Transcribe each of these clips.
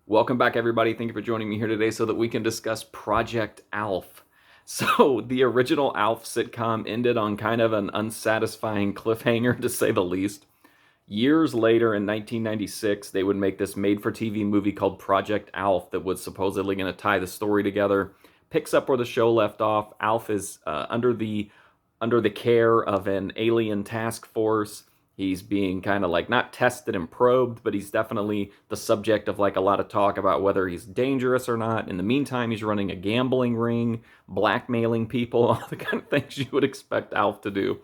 Welcome back, everybody. Thank you for joining me here today so that we can discuss Project ALF. So, the original ALF sitcom ended on kind of an unsatisfying cliffhanger, to say the least. Years later, in 1996, they would make this made-for-TV movie called Project ALF that was supposedly going to tie the story together. Picks up where the show left off. ALF is under the care of an alien task force. He's being kind of like not tested and probed, but he's definitely the subject of like a lot of talk about whether he's dangerous or not. In the meantime, he's running a gambling ring, blackmailing people, all the kind of things you would expect Alf to do.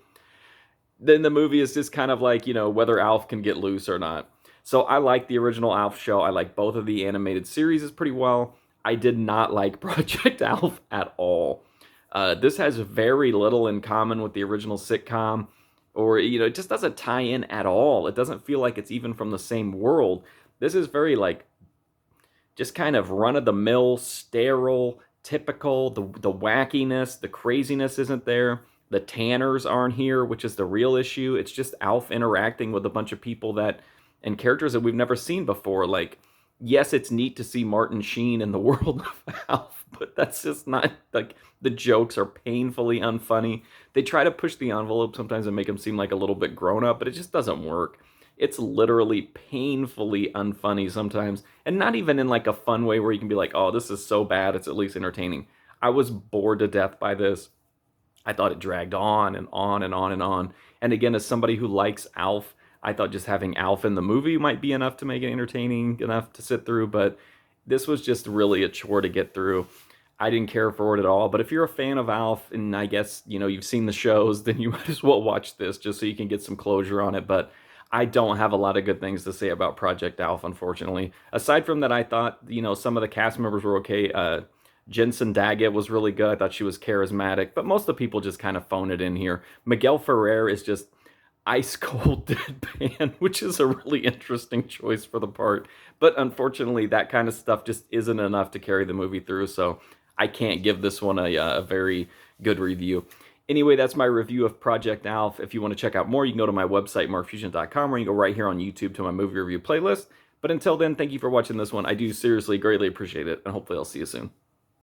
Then the movie is just kind of like, whether Alf can get loose or not. So I like the original Alf show. I like both of the animated series pretty well. I did not like Project Alf at all. This has very little in common with the original sitcom, or it just doesn't tie in at all. It doesn't feel like it's even from the same world. This is very like just kind of run of the mill, sterile, typical. The wackiness, the craziness isn't there. The Tanners aren't here, which is the real issue. It's just Alf interacting with a bunch of people and characters that we've never seen before. Like, yes, it's neat to see Martin Sheen in the world of Alf, but that's just not, like, the jokes are painfully unfunny. They try to push the envelope sometimes and make him seem like a little bit grown up, but it just doesn't work. It's literally painfully unfunny sometimes, and not even in like a fun way where you can be like, oh, this is so bad, it's at least entertaining. I was bored to death by this. I thought it dragged on and on and on and on. And again, as somebody who likes Alf, I thought just having Alf in the movie might be enough to make it entertaining enough to sit through, but this was just really a chore to get through. I didn't care for it at all. But if you're a fan of Alf, and I guess, you've seen the shows, then you might as well watch this just so you can get some closure on it. But I don't have a lot of good things to say about Project Alf, unfortunately. Aside from that, I thought, some of the cast members were okay. Jensen Daggett was really good. I thought she was charismatic, but most of the people just kind of phone it in here. Miguel Ferrer is just ice cold deadpan, which is a really interesting choice for the part. But unfortunately, that kind of stuff just isn't enough to carry the movie through, so I can't give this one a very good review. Anyway, that's my review of Project Alf. If you want to check out more, you can go to my website, markfusion.com, or you can go right here on YouTube to my movie review playlist. But until then, thank you for watching this one. I do seriously greatly appreciate it, and hopefully I'll see you soon.